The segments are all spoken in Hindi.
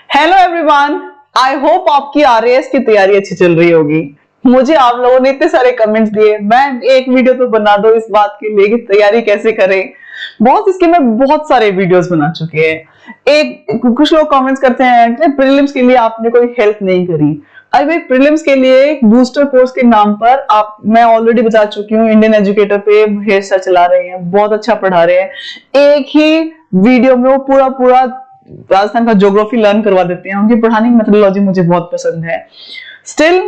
हेलो एवरीवन, आई होप आपकी आरएएस की तैयारी अच्छी चल रही होगी। मुझे आप लोगों ने इतने सारे कमेंट्स दिए, मैम एक वीडियो तो बना दो इस बात के लिए कि तैयारी कैसे करें। इसके मैं बहुत सारे वीडियोस बना चुके हैं। कुछ लोग कमेंट्स करते हैं कि प्रीलिम्स के लिए आपने कोई हेल्प नहीं करी। अरे भाई, प्रीलिम्स के लिए एक बूस्टर कोर्स के नाम पर मैं ऑलरेडी बता चुकी हूँ, इंडियन एजुकेटर पे हेयर सर चला रहे हैं, बहुत अच्छा पढ़ा रहे हैं। एक ही वीडियो में वो पूरा राजस्थान का ज्योग्राफी लर्न करवा देते हैं। उनकी पढ़ाने की मेथोडोलॉजी मुझे बहुत पसंद है। स्टिल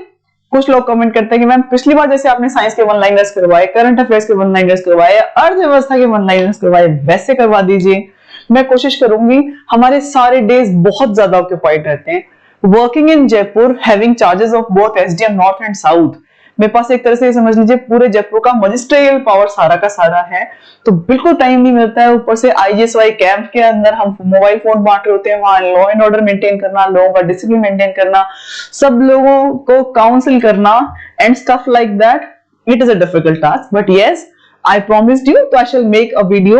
कुछ लोग कमेंट करते हैं कि मैम पिछली बार जैसे आपने साइंस के वन लाइनर्स करवाए, करंट अफेयर्स के वन लाइनर्स करवाए, अर्थव्यवस्था के वन लाइनर्स करवाए, वैसे करवा दीजिए। मैं कोशिश करूंगी। हमारे सारे डेज बहुत ज्यादा ऑक्यूपाइड रहते हैं। Working in Jaipur, having charges of both SDM north and south, मेरे पास एक तरह से समझ लीजिए पूरे जयपुर का मजिस्ट्रियल पावर सारा का सारा है, तो बिल्कुल टाइम नहीं मिलता है। ऊपर से आईजीएसवाई कैंप के अंदर हम मोबाइल फोन बांट रहे होते हैं, वहां लॉ एंड ऑर्डर मेंटेन करना, लोगों का डिसिप्लिन मेंटेन करना, सब लोगों को काउंसिल करना and stuff like that. It is a difficult task, but yes, I promised you, तो I shall make a video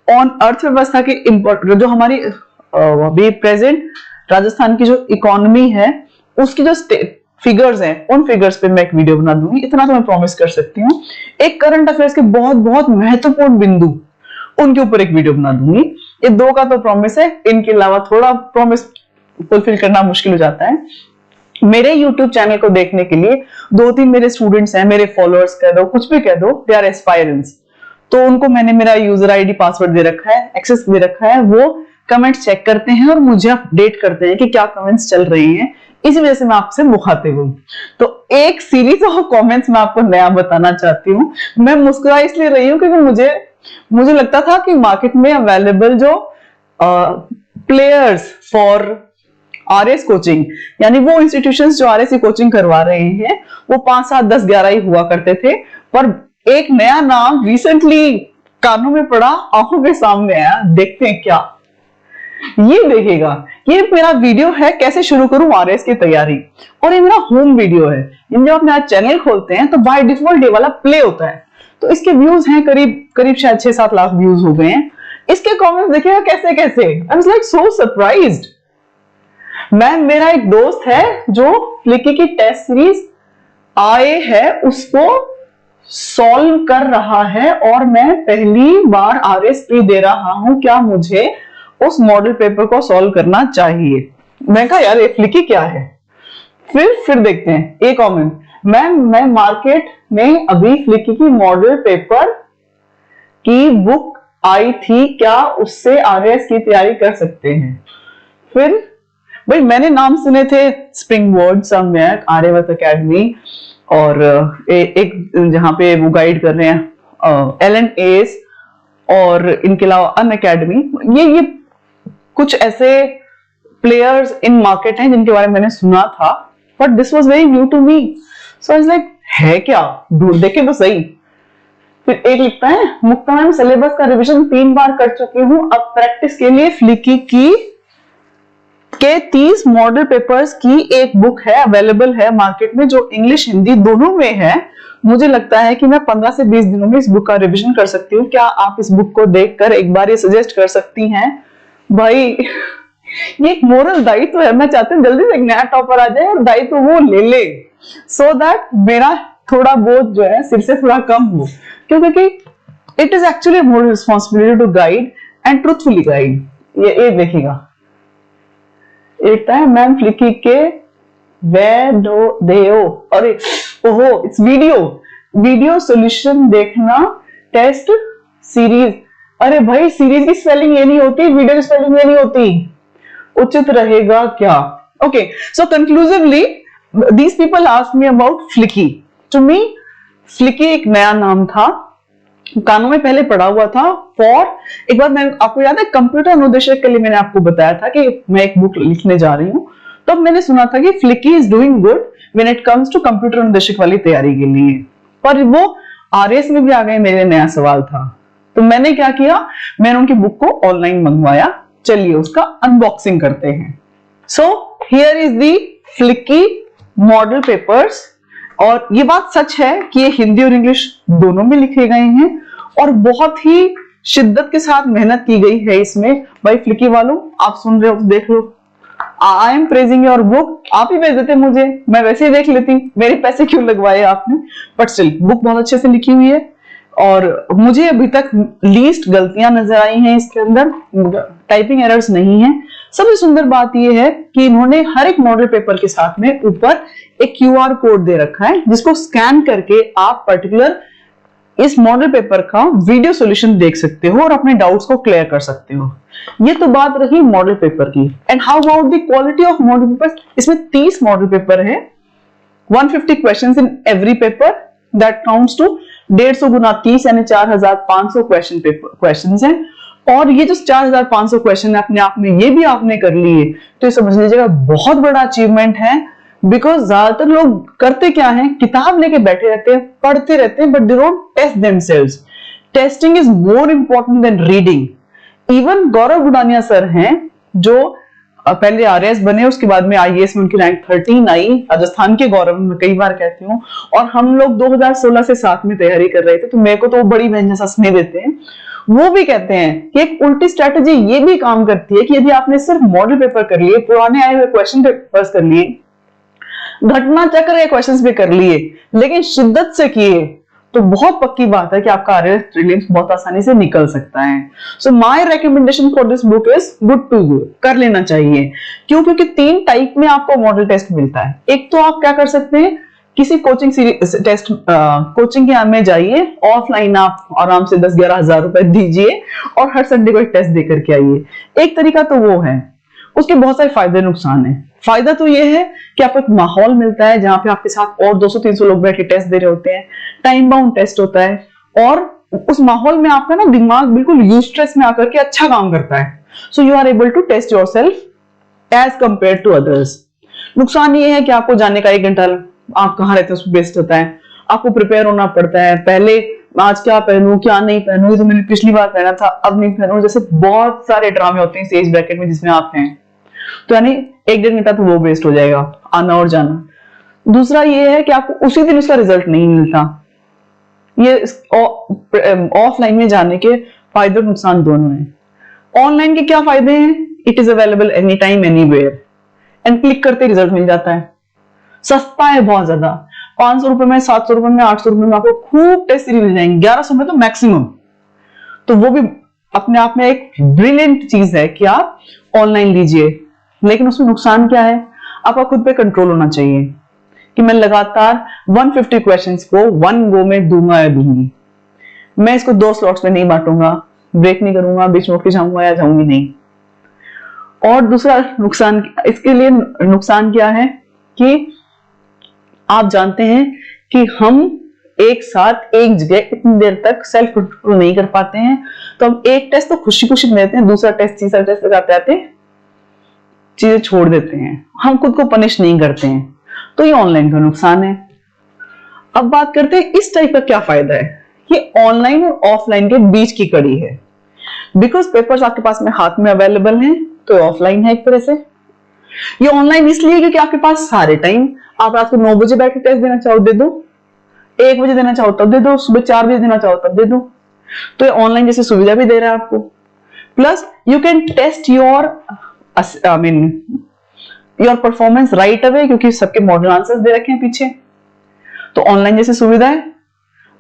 on अर्थव्यवस्था के इम्पोर्टेंट, जो हमारी अभी प्रेजेंट राजस्थान की जो इकोनॉमी है उसकी जो फिगर्स हैं, उन फिगर्स पे मैं एक वीडियो बना दूंगी। इतना तो मैं प्रॉमिस कर सकती हूँ। एक करंट अफेयर्स के बहुत महत्वपूर्ण बिंदु, उनके ऊपर एक वीडियो बना दूंगी। ये दो का तो प्रॉमिस है, इनके अलावा थोड़ा प्रॉमिस फुलफिल करना मुश्किल हो जाता है। मेरे YouTube चैनल को देखने के लिए 2-3 मेरे स्टूडेंट्स हैं, मेरे फॉलोअर्स कह दो, कुछ भी कह दो, दे आर एस्पायरेंट्स। तो उनको मैंने मेरा यूजर आईडी पासवर्ड दे रखा है, एक्सेस दे रखा है। वो कमेंट्स चेक करते हैं और मुझे अपडेट करते हैं कि क्या कमेंट्स चल रहे हैं। इसी वजह से मैं आपसे मुखातिब हूं। तो एक सीरीज ऑफ कमेंट्स मैं आपको नया बताना चाहती हूँ। मैं मुस्कुरा इसलिए रही हूँ क्योंकि मुझे लगता था कि मार्केट में अवेलेबल जो प्लेयर्स फॉर आरएस कोचिंग, यानी वो इंस्टीट्यूशंस जो आरएस की कोचिंग करवा रहे हैं, वो 5, 7, 10, 11 ही हुआ करते थे। पर एक नया नाम रिसेंटली कानों में पड़ा, आंखों के सामने आया। देखते हैं क्या ये देखेगा। ये मेरा वीडियो है कैसे शुरू करूं आरएस की तैयारी, और ये मेरा होम वीडियो है। जब आप मेरा चैनल खोलते हैं तो बाय डिफॉल्ट ये वाला प्ले होता है। तो इसके व्यूज हैं करीब शायद 6-7 लाख व्यूज हो गए हैं। इसके कमेंट्स देखिएगा कैसे कैसे। आई was like so surprised. Ma'am, मेरा एक दोस्त है जो फ्लिकी की टेस्ट सीरीज आए है उसको सॉल्व कर रहा है, और मैं पहली बार आरएस प्री दे रहा हूं, क्या मुझे उस मॉडल पेपर को सॉल्व करना चाहिए? मैं कहा यार ये फ्लिकी क्या है। फिर देखते हैं एक कमेंट, मैम मैं मार्केट में अभी फ्लिकी की मॉडल पेपर की बुक आई थी, क्या उससे आरएस की तैयारी कर सकते हैं? फिर भाई मैंने नाम सुने थे स्प्रिंग बोर्ड, सम्यक, आर्यवर्त एकेडमी, और एक जहां पे वो गाइड कर रहे हैं LNAS, और इनके अलावा अन अकेडमी। ये कुछ ऐसे प्लेयर्स इन मार्केट हैं जिनके बारे में मैंने सुना था, but this was very new to me. So I was like है क्या, ढूंढ देखें तो सही। फिर एक लिखता है, मुक्ता मैम सिलेबस का रिवीजन 3 बार कर चुकी हूँ, अब प्रैक्टिस के लिए फ्लिकी के 30 मॉडल पेपर्स की एक बुक है, अवेलेबल है मार्केट में, जो इंग्लिश हिंदी दोनों में है। मुझे लगता है कि मैं 15 से 20 दिनों में इस बुक का रिवीजन कर सकती हूँ। क्या आप इस बुक को देखकर एक बार ये सजेस्ट कर सकती हैं? भाई ये एक मोरल दायित्व है। मैं चाहती हूँ जल्दी से एक नया टॉपर आ जाए और दायित्व वो ले, सो दैट मेरा थोड़ा बहुत जो है सिर से थोड़ा कम हो, क्योंकि it is actually moral responsibility to guide and truthfully guide. ये देखिएगा, है मैम फ्लिकी के और ओहो इट्स वीडियो सॉल्यूशन देखना टेस्ट सीरीज। अरे भाई, सीरीज की स्पेलिंग ये नहीं होती, वीडियो की स्पेलिंग ये नहीं होती, उचित रहेगा क्या? Okay, so conclusively these people asked me about Fliki. To me Fliki एक नया नाम था, कानों में पहले पढ़ा हुआ था। एक बार मैं, आपको याद है कंप्यूटर अनुदेशक के लिए मैंने आपको बताया था कि मैं एक बुक लिखने जा रही हूँ, तब मैंने सुना था कि Fliki is doing good when it comes to computer अनुदेशक वाली तैयारी के लिए। पर वो आरएस में भी आ गए, मेरे नया सवाल था। तो मैंने क्या किया, मैंने उनकी बुक को ऑनलाइन मंगवाया। चलिए उसका अनबॉक्सिंग करते हैं। So here is the flicky model papers, और ये बात सच है कि ये हिंदी और इंग्लिश दोनों में लिखे गए हैं, और बहुत ही शिद्दत के साथ मेहनत की गई है इसमें। भाई फ्लिकी वालों, आप सुन रहे हो तो देख लो, I am praising your book, आप ही भेज देते मुझे, मैं वैसे ही देख लेती, मेरे पैसे क्यों लगवाए आपने। बट स्टिल बुक बहुत अच्छे से लिखी हुई है और मुझे अभी तक लीस्ट गलतियां नजर आई हैं इसके अंदर, टाइपिंग एरर्स नहीं है। सबसे सुंदर बात यह है कि इन्होंने हर एक मॉडल पेपर के साथ में ऊपर एक QR कोड दे रखा है जिसको स्कैन करके आप पर्टिकुलर इस मॉडल पेपर का वीडियो सॉल्यूशन देख सकते हो और अपने डाउट्स को क्लियर कर सकते हो। ये तो बात रही मॉडल पेपर की। And how about the quality of model paper? इसमें 30 मॉडल पेपर है, 150 questions in every paper, that counts to 150 गुना 30 यानी 4500 क्वेश्चन है। और ये जो 4500 क्वेश्चन अपने आप में ये भी आपने कर लिए तो ये समझ लीजिएगा बहुत बड़ा अचीवमेंट है। बिकॉज ज्यादातर लोग करते क्या है, किताब लेके बैठे रहते हैं, पढ़ते रहते हैं, but they don't test themselves. Testing is more important than reading. Even Gaurav Gudania sir हैं जो पहले RAS बने, उसके बाद में IAS में उनकी रैंक 13 आई, राजस्थान के गौरव में कई बार कहती हूँ। और हम लोग 2016 से साथ में तैयारी कर रहे थे तो मेरे को तो वो बड़ी बहन जैसा स्नेह देते हैं। वो भी कहते हैं कि एक उल्टी स्ट्रेटेजी ये भी काम करती है कि यदि आपने सिर्फ मॉडल पेपर कर लिए, पुराने आए हुए क्वेश्चन पेपर्स कर लिए, घटना चक्र के क्वेश्चंस भी कर लिए, लेकिन शिद्दत से किए, तो बहुत पक्की बात है कि आपका RAS प्रीलिम्स बहुत आसानी से निकल सकता है। So my recommendation for this book is good to go, कर लेना चाहिए। क्यों? क्योंकि 3 टाइप में आपको मॉडल टेस्ट मिलता है। एक तो आप क्या कर सकते हैं, किसी कोचिंग टेस्ट कोचिंग के में जाइए, ऑफलाइन आप आराम से 10-11 हजार रुपए दीजिए और हर संडे को एक टेस्ट दे करके आइए। एक तरीका तो वो है, उसके बहुत सारे फायदे नुकसान है। फायदा तो ये है कि आपको एक माहौल मिलता है जहां पे आपके साथ और 200-300 लोग बैठ के टेस्ट दे रहे होते हैं, टाइम बाउंड टेस्ट होता है और उस माहौल में आपका ना दिमाग बिल्कुल यूस्ट्रेस में आकर के अच्छा काम करता है। So you are able to test yourself as compare to others. नुकसान ये है कि आपको जाने का 1 घंटा आप कहाँ रहते हैं उस पर बेस्ड होता है, आपको प्रिपेयर होना पड़ता है। पहले आज क्या पहनूं क्या नहीं पहनूं, ये तो मैंने पिछली बार पहना था अब नहीं पहनूं, जैसे बहुत सारे ड्रामे होते हैं इस एज ब्रैकेट में जिसमें आप हैं, तो यानी 1-1.5 घंटा तो वो वेस्ट हो जाएगा आना और जाना। दूसरा ये है कि आपको उसी दिन उसका रिजल्ट नहीं मिलता। ये ऑफलाइन में जाने के फायदे और नुकसान दोनों हैं। ऑनलाइन के क्या फायदे हैं? It is available any time anywhere and click करते रिजल्ट मिल जाता है। सस्ता है बहुत ज्यादा, 500 रुपए में, 700 रुपए में, 800 रुपए में आपको खूब टेस्ट सीरीज मिल जाएंगे, 1100 में तो मैक्सिमम। तो वो भी अपने आप में एक ब्रिलियंट चीज है कि आप ऑनलाइन लीजिए। लेकिन उसमें नुकसान क्या है? आपका खुद पे कंट्रोल होना चाहिए कि मैं लगातार 150 क्वेश्चंस को 1 गो में दूंगा या दूंगी। मैं इसको 2 स्लॉट्स में नहीं बांटूंगा, ब्रेक नहीं करूंगा, बीच में उठ के जाऊंगा या जाऊंगी नहीं। और दूसरा नुकसान, इसके लिए नुकसान क्या है कि आप जानते हैं कि हम एक साथ एक जगह इतनी देर तक सेल्फ कंट्रोल नहीं कर पाते हैं, तो हम एक टेस्ट तो खुशी खुशी में देते हैं, दूसरा टेस्ट तीसरा टेस्ट लगाते आते चीजें छोड़ देते हैं, हम खुद को पनिश नहीं करते हैं। तो ये ऑनलाइन का नुकसान है। अब बात करते हैं इस टाइप का क्या फायदा है। ये ऑनलाइन और ऑफलाइन के बीच की कड़ी है। बिकॉज पेपर्स आपके पास में हाथ में अवेलेबल हैं तो ऑफलाइन है एक तरह से। ये ऑनलाइन इसलिए क्योंकि आपके पास सारे टाइम, आप रात को 9 बजे बैठ के टेस्ट देना चाहो दे दो, 1 बजे देना चाहो तब दे दो, सुबह 4 बजे देना चाहो तब दे दो। तो ये ऑनलाइन जैसे सुविधा भी दे रहा है आपको। Plus you can test your your performance right away, क्योंकि सबके मॉडल आंसर्स दे रखे हैं पीछे। तो ऑनलाइन जैसे सुविधा है,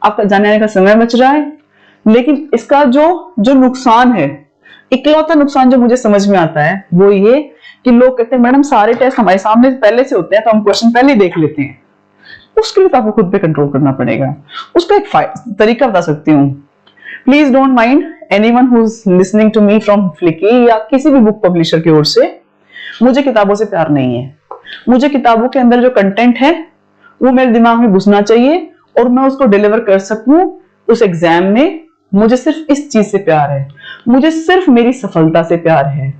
आपका जाने आने का समय बच रहा है। लेकिन इसका जो नुकसान है, इकलौता नुकसान जो मुझे समझ में आता है वो ये कि लोग कहते हैं मैडम सारे टेस्ट हमारे सामने पहले से होते हैं तो हम क्वेश्चन पहले ही देख लेते हैं। उसके लिए तो आपको खुद पे कंट्रोल करना पड़ेगा। उसका एक तरीका बता सकती हूँ। Please don't mind anyone who is listening to me from Fliki या किसी भी बुक पब्लिशर की ओर से, मुझे किताबों से प्यार नहीं है। मुझे किताबों के अंदर जो कंटेंट है वो मेरे दिमाग में घुसना चाहिए और मैं उसको डिलीवर कर सकूं उस एग्जाम में। मुझे सिर्फ इस चीज से प्यार है, मुझे सिर्फ मेरी सफलता से प्यार है।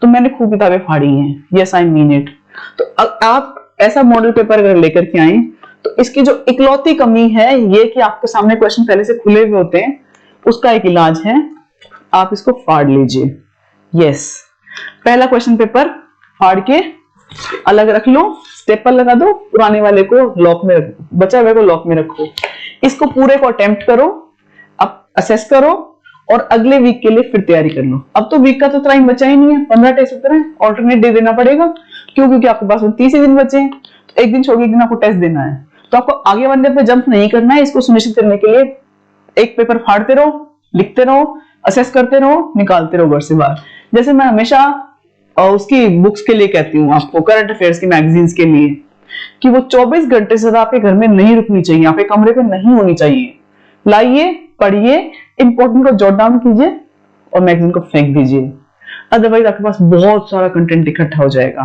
तो मैंने खूब किताबें फाड़ी हैं, यस आई मीन इट। तो आप ऐसा मॉडल पेपर अगर लेकर के आए तो इसकी जो इकलौती कमी है ये कि आपके सामने क्वेश्चन पहले से खुले हुए होते हैं। उसका एक इलाज है, आप इसको फाड़ लीजिए। यस, पहला क्वेश्चन पेपर फाड़ के अलग रख लो, स्टेपल लगा दो, पुराने वाले को लॉक में रखो, बचा हुए को लॉक में रखो। इसको पूरे को अटेम्प्ट करो, अब असेस करो और अगले वीक के लिए फिर तैयारी कर लो। अब तो वीक का तो टाइम बचा ही नहीं है, 15 टेस्ट होते हैं, ऑल्टरनेट डे देना पड़ेगा। क्यों? क्योंकि आपके पास 30 ही दिन बचे हैं, तो एक दिन छोड़ के एक दिन आपको टेस्ट देना है। तो आपको आगे वाले पे जंप नहीं करना है। इसको सुनिश्चित करने के लिए एक पेपर फाड़ते रहो, लिखते रहो, असेस करते रहो, निकालते रहो घर से बाहर। जैसे मैं हमेशा उसकी बुक्स के लिए कहती हूँ आपको, करंट अफेयर्स की मैगजीन्स के लिए, कि वो 24 घंटे से आपके घर में नहीं रुकनी चाहिए, आपके कमरे पे नहीं होनी चाहिए। लाइए, पढ़िए, इंपॉर्टेंट को जॉट डाउन कीजिए और मैगजीन को फेंक दीजिए। अदरवाइज आपके पास बहुत सारा कंटेंट इकट्ठा हो जाएगा।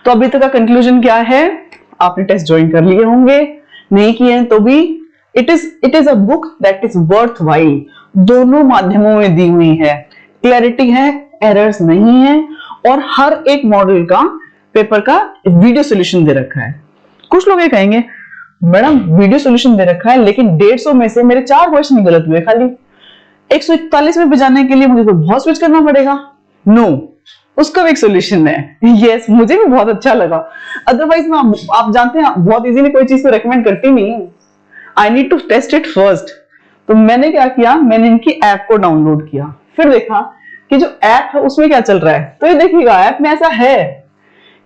तो अभी तक का कंक्लूजन क्या है? आपने टेस्ट ज्वाइन कर लिए होंगे, नहीं किए हैं तो भी it is a book that is worth while. दोनों माध्यमों में दी हुई है, क्लैरिटी है, एरर्स नहीं है, और हर एक मॉडल का पेपर का वीडियो सोल्यूशन दे रखा है। कुछ लोग ये कहेंगे मैडम वीडियो सोल्यूशन दे रखा है लेकिन 150 में से मेरे 4 क्वेश्चन गलत हुए, खाली 141 में बजाने के लिए मुझे तो बहुत स्विच करना पड़ेगा। नो, उसका भी एक सोल्यूशन है। यस, मुझे भी बहुत अच्छा लगा। अदरवाइज मैं आप जानते हैं बहुत इजीली कोई चीज को रेकमेंड करती नहीं। I need to test it first. तो मैंने क्या किया, मैंने इनकी ऐप को डाउनलोड किया, फिर देखा कि जो ऐप है उसमें क्या चल रहा है। तो ये देखिएगा ऐप में ऐसा है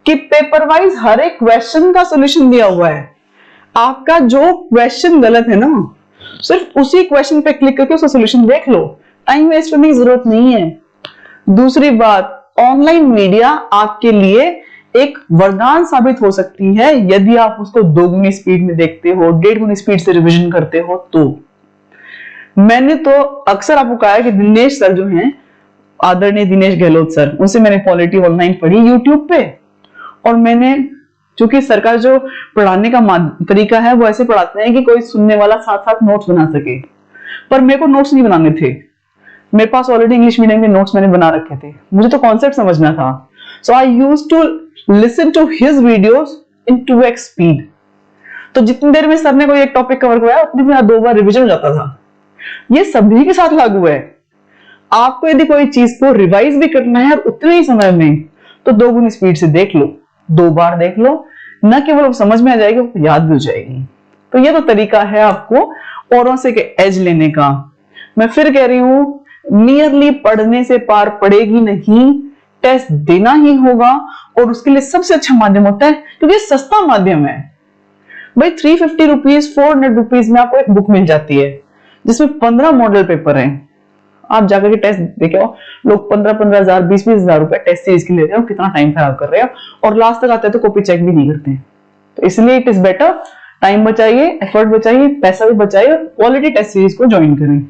कि पेपर वाइज हर एक क्वेश्चन का सोल्यूशन दिया हुआ है। आपका जो क्वेश्चन गलत है ना, सिर्फ उसी क्वेश्चन पे क्लिक करके उसका सोल्यूशन देख लो, टाइम वेस्ट करने की जरूरत नहीं है। दूसरी बात, ऑनलाइन मीडिया आपके लिए एक वरदान साबित हो सकती है यदि आप उसको 2 गुनी स्पीड में देखते हो, 1.5 गुनी स्पीड से रिवीजन करते हो। तो मैंने तो अक्सर आपको कहा है कि दिनेश सर जो हैं, आदरणीय दिनेश गहलोत सर, उनसे मैंने पॉलिटी ऑनलाइन पढ़ी यूट्यूब पे, और मैंने, चूंकि सरकार जो पढ़ाने का तरीका है वो ऐसे पढ़ाते हैं कि कोई सुनने वाला साथ साथ नोट्स बना सके, पर मेरे को नोट्स नहीं बनाने थे। मेरे पास ऑलरेडी इंग्लिश मीडियम के नोट्स मैंने बना रखे थे, मुझे तो कॉन्सेप्ट समझना था। So I used to listen to his videos in 2x speed. तो जितनी देर में सर ने कोई एक टॉपिक कवर कराया उतनी में 2 बार रिवीजन हो जाता था। ये सभी के साथ लागू है। आपको यदि कोई चीज को रिवाइज भी करना है उतने ही समय में, तो 2 गुनी स्पीड से देख लो, 2 बार देख लो, न केवल समझ में आ जाएगी, याद भी हो जाएगी। तो ये तो तरीका है आपको औरों से के एज लेने का। मैं फिर कह रही हूं, नियरली पढ़ने से पार पड़ेगी नहीं, टेस्ट देना ही होगा। और उसके लिए सबसे अच्छा माध्यम होता है, क्योंकि सस्ता माध्यम है भाई। 350 रुपीज, 400 रुपीज में आपको एक बुक मिल जाती है जिसमें 15 मॉडल पेपर हैं। आप जाकर के टेस्ट देखे हो, लोग 15-15 हजार, 20-20 हजार रुपए टेस्ट सीरीज के ले रहे हो, कितना टाइम खराब कर रहे हो, और लास्ट तक आते हैं तो कॉपी चेक भी नहीं करते हैं। तो इसलिए इट इज बेटर, टाइम बचाइए, एफर्ट बचाइए, पैसा भी बचाइए, क्वालिटी टेस्ट सीरीज को ज्वाइन करें।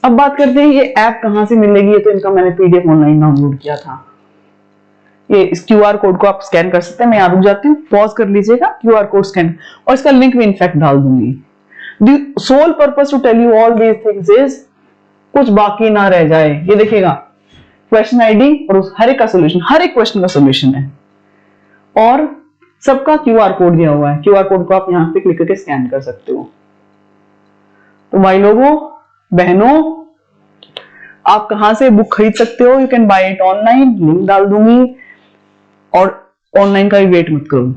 अब बात करते हैं ये ऐप कहां से मिलेगी। तो इनका मैंने पीडीएफ ऑनलाइन डाउनलोड किया था। ये इस क्यूआर कोड को आप स्कैन कर सकते हैं। मैं यहाँ रुक जाती हूँ, पॉज कर लीजिएगा, क्यूआर कोड स्कैन, और इसका लिंक भी इनफैक्ट डाल दूंगी। The sole purpose to tell you all these things is कुछ बाकी ना रह जाए। ये देखिएगा क्वेश्चन आईडी और उस हर एक का सॉल्यूशन, हर एक क्वेश्चन का सॉल्यूशन है, और सबका क्यूआर कोड दिया हुआ है। क्यूआर कोड को आप यहाँ पे क्लिक करके स्कैन कर सकते हो। तो भाई लोगों, बहनों, आप कहां से बुक खरीद सकते हो? You can buy it online, link डाल दूंगी। और ऑनलाइन का भी वेट मत करो,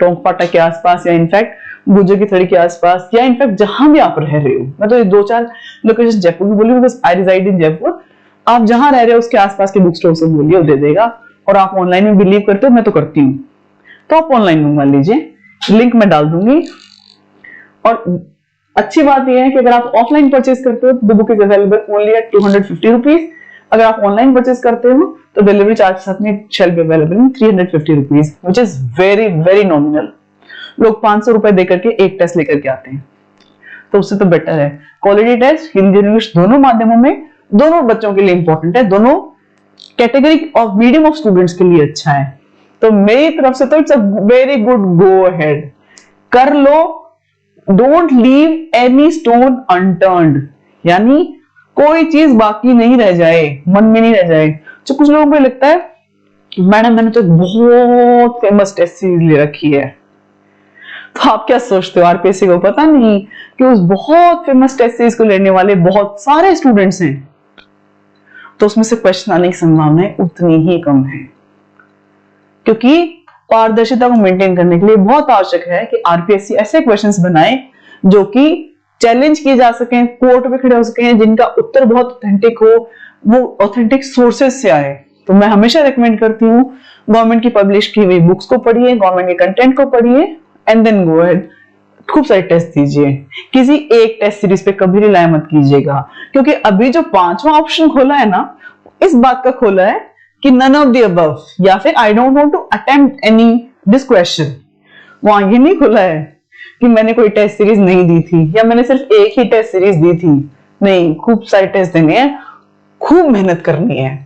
टोंक पाटा के आसपास या इनफैक्ट गुजर की थड़ी के आसपास, या इनफैक्ट जहां भी आप रह रहे हो, मैं तो ये 2-4 लोकेशन जयपुर की बोली because I reside in Jaipur. आप जहां रह रहे हो उसके आसपास के बुक स्टोर से बोलिए, वो दे देगा। और आप ऑनलाइन में बिलीव करते हो, मैं तो करती हूँ, तो आप ऑनलाइन मंगवा लीजिए, लिंक मैं डाल दूंगी। और अच्छी बात यह है कि अगर आप ऑफलाइन परचेज करते हो तो book is available only at 250 rupees. अगर आप ऑनलाइन परचेज करते हो तो डिलीवरी चार्ज साथ में shall be available in 350 rupees, which is very very nominal. लोग 500 रुपए देकर के एक टेस्ट लेकर के आते हैं, तो उससे तो बेटर है। क्वालिटी टेस्ट हिंदी और इंग्लिश दोनों माध्यमों में, दोनों बच्चों के लिए इंपॉर्टेंट है, दोनों category of medium of students के लिए अच्छा है। तो मेरी तरफ से तो it's a very good, go ahead, कर लो। Don't leave any stone unturned, यानी कोई चीज बाकी नहीं रह जाए, मन में नहीं रह जाए। जो कुछ लोगों को लगता है मैडम मैंने तो बहुत फेमस टेस्ट सीरीज ले रखी है, तो आप क्या सोचते हो आरपीएससी को पता नहीं कि उस बहुत फेमस टेस्ट सीरीज को लेने वाले बहुत सारे स्टूडेंट्स हैं, तो उसमें से क्वेश्चन आने की संभावना उतनी ही कम है। क्योंकि पारदर्शिता को मेंटेन करने के लिए बहुत आवश्यक है कि आरपीएससी ऐसे क्वेश्चंस बनाए जो कि चैलेंज किए जा सके, कोर्ट में खड़े हो सके, जिनका उत्तर बहुत ऑथेंटिक हो, वो ऑथेंटिक सोर्सेज से आए। तो मैं हमेशा रिकमेंड करती हूँ गवर्नमेंट की पब्लिश की हुई बुक्स को पढ़िए, गवर्नमेंट के कंटेंट को पढ़िए, एंड देन गो अहेड खूब सारे टेस्ट दीजिए। किसी एक टेस्ट सीरीज पे कभी रिलाय मत कीजिएगा, क्योंकि अभी जो 5वां ऑप्शन खोला है ना, इस बात का खोला है कि नन ऑफ द अबव, या फिर I don't want to attempt any this question. वहां ये नहीं खुला है कि मैंने कोई टेस्ट सीरीज नहीं दी थी या मैंने सिर्फ एक ही टेस्ट सीरीज दी थी। नहीं, खूब सारे टेस्ट देने हैं, खूब मेहनत करनी है।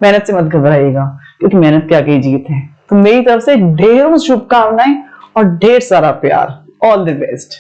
मेहनत से मत घबराइएगा, क्योंकि मेहनत के आगे जीत है। तो मेरी तरफ से ढेरों शुभकामनाएं और ढेर सारा प्यार। All the best.